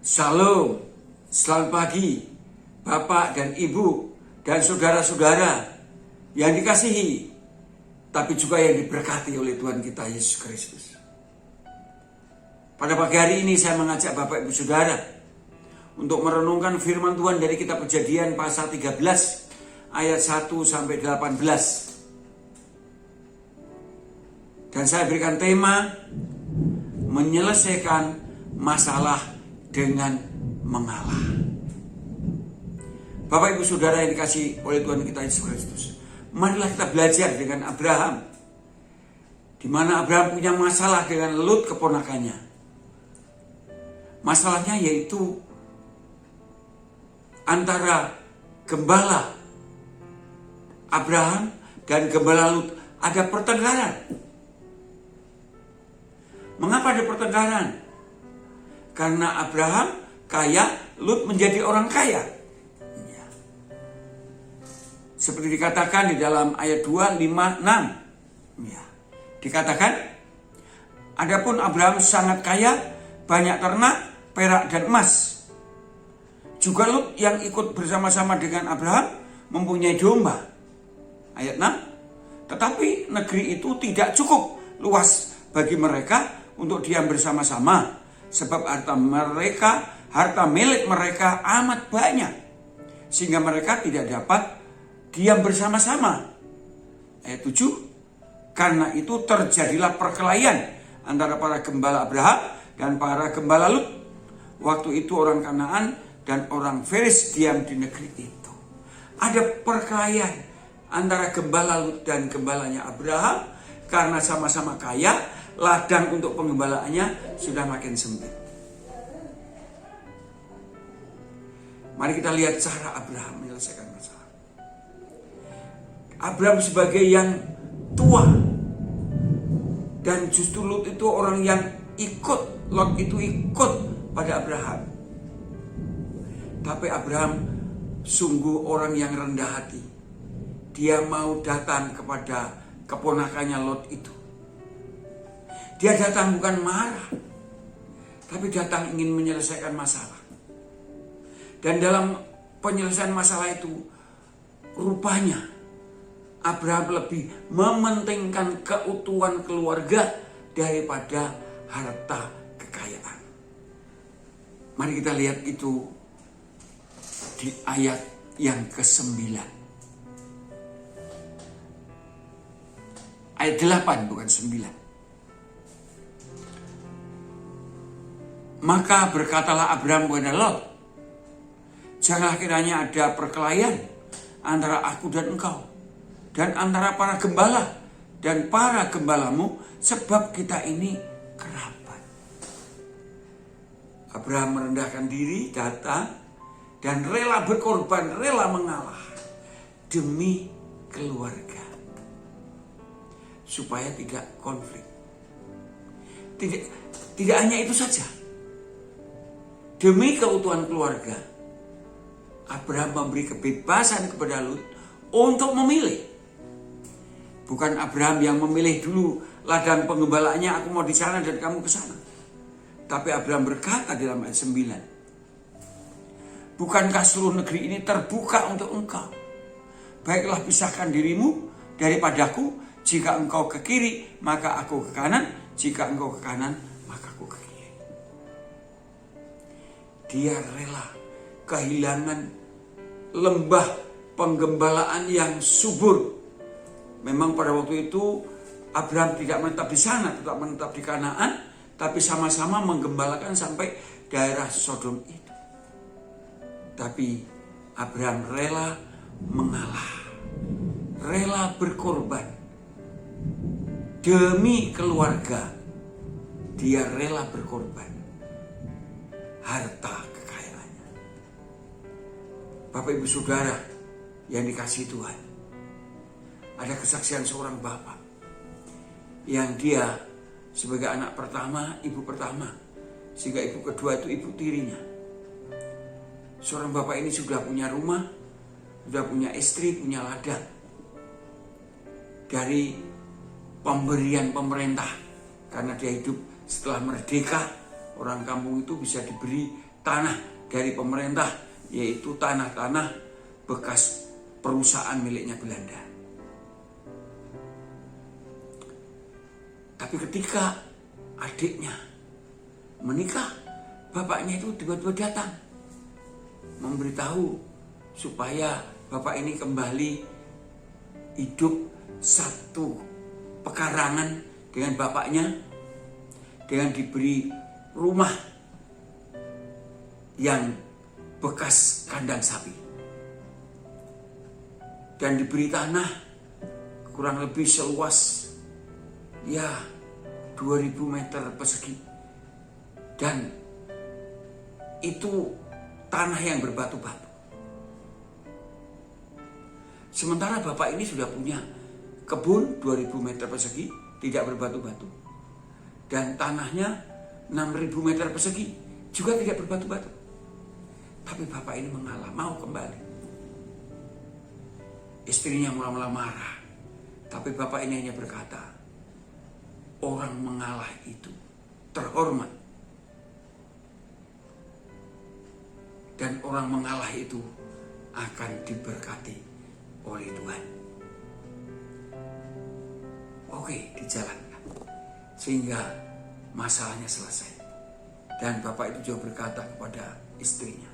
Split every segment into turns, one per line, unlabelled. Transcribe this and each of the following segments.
Shalom, selamat pagi Bapak dan Ibu dan saudara-saudara yang dikasihi tapi juga yang diberkati oleh Tuhan kita Yesus Kristus. Pada pagi hari ini saya mengajak Bapak Ibu Saudara untuk merenungkan firman Tuhan dari kitab Kejadian pasal 13 ayat 1 sampai 18. Dan saya berikan tema menyelesaikan masalah dengan mengalah. Bapak Ibu Saudara yang dikasihi oleh Tuhan kita Yesus Kristus, marilah kita belajar dengan Abraham, di mana Abraham punya masalah dengan Lut keponakannya. Masalahnya yaitu antara gembala Abraham dan gembala Lut ada pertengkaran. Mengapa ada pertengkaran? Karena Abraham kaya, Lut menjadi orang kaya. Ya. Seperti dikatakan di dalam ayat 2, 5, 6. Ya. Dikatakan, adapun Abraham sangat kaya, banyak ternak, perak dan emas. Juga Lut yang ikut bersama-sama dengan Abraham mempunyai domba. Ayat 6. Tetapi negeri itu tidak cukup luas bagi mereka untuk diam bersama-sama. Sebab harta milik mereka amat banyak, sehingga mereka tidak dapat diam bersama-sama. Ayat 7, karena itu terjadilah perkelahian antara para gembala Abraham dan para gembala Lut. Waktu itu orang Kanaan dan orang Feris diam di negeri itu. Ada perkelahian antara gembala Lut dan gembalanya Abraham, karena sama-sama kaya. Ladang untuk pengembalaannya sudah makin sempit. Mari kita lihat cara Abraham menyelesaikan masalah. Abraham sebagai yang tua, dan justru Lot itu orang yang Lot itu ikut pada Abraham. Tapi Abraham sungguh orang yang rendah hati. Dia mau datang kepada keponakannya Lot itu. Dia datang bukan marah, tapi datang ingin menyelesaikan masalah. Dan dalam penyelesaian masalah itu, rupanya Abraham lebih mementingkan keutuhan keluarga daripada harta kekayaan. Mari kita lihat itu di ayat yang ke-9. Ayat 8 bukan 9. Maka berkatalah Abraham kepada Lot, janganlah kiranya ada perkelahian antara aku dan engkau, dan antara para gembala dan para gembalamu, sebab kita ini kerabat. Abraham merendahkan diri, datang, dan rela berkorban, rela mengalah demi keluarga, supaya tidak konflik. Tidak hanya itu saja. Demi keutuhan keluarga, Abraham memberi kebebasan kepada Lut untuk memilih. Bukan Abraham yang memilih dulu ladang pengembalaannya, aku mau di sana dan kamu ke sana. Tapi Abraham berkata di dalam ayat 9, bukankah seluruh negeri ini terbuka untuk engkau? Baiklah pisahkan dirimu daripadaku, jika engkau ke kiri maka aku ke kanan, jika engkau ke kanan maka aku ke kiri. Dia rela kehilangan lembah penggembalaan yang subur. Memang pada waktu itu Abraham tidak menetap di sana, tetap menetap di Kanaan, tapi sama-sama menggembalakan sampai daerah Sodom itu. Tapi Abraham rela mengalah, rela berkorban demi keluarga. Dia rela berkorban harta kekayaannya. Bapak Ibu Saudara yang dikasihi Tuhan, ada kesaksian seorang bapak yang dia sebagai anak pertama, ibu pertama, sehingga ibu kedua itu ibu tirinya. Seorang bapak ini sudah punya rumah, sudah punya istri, punya ladang dari pemberian pemerintah, karena dia hidup setelah merdeka. Orang kampung itu bisa diberi tanah dari pemerintah, yaitu tanah-tanah bekas perusahaan miliknya Belanda. Tapi ketika adiknya menikah, bapaknya itu tiba-tiba datang memberitahu supaya bapak ini kembali hidup satu pekarangan dengan bapaknya, dengan diberi rumah yang bekas kandang sapi, dan diberi tanah kurang lebih seluas 2000 meter persegi, dan itu tanah yang berbatu-batu. Sementara bapak ini sudah punya kebun 2000 meter persegi, tidak berbatu-batu, dan tanahnya 6000 meter persegi, juga tidak berbatu-batu. Tapi bapak ini mengalah, mau kembali. Istrinya mula-mula marah, tapi bapak ini hanya berkata, orang mengalah itu terhormat, dan orang mengalah itu akan diberkati oleh Tuhan. Oke, dijalankan sehingga masalahnya selesai. Dan bapak itu juga berkata kepada istrinya,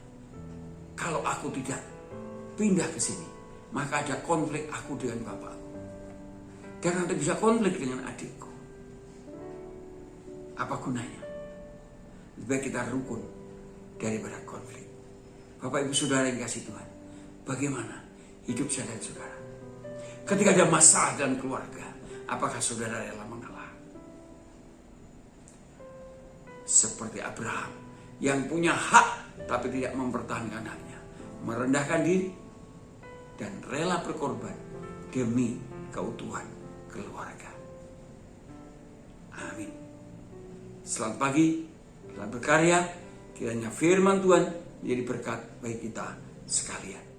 kalau aku tidak pindah ke sini, maka ada konflik aku dengan bapakku, dan nanti bisa konflik dengan adikku. Apa gunanya? Lebih baik kita rukun daripada konflik. Bapak ibu saudara yang kasih Tuhan, bagaimana hidup saya dan saudara ketika ada masalah dalam keluarga? Apakah saudara rela mengalah seperti Abraham yang punya hak tapi tidak mempertahankan haknya, merendahkan diri dan rela berkorban demi keutuhan keluarga? Amin. Selamat pagi, selamat berkarya. Kiranya firman Tuhan menjadi berkat bagi kita sekalian.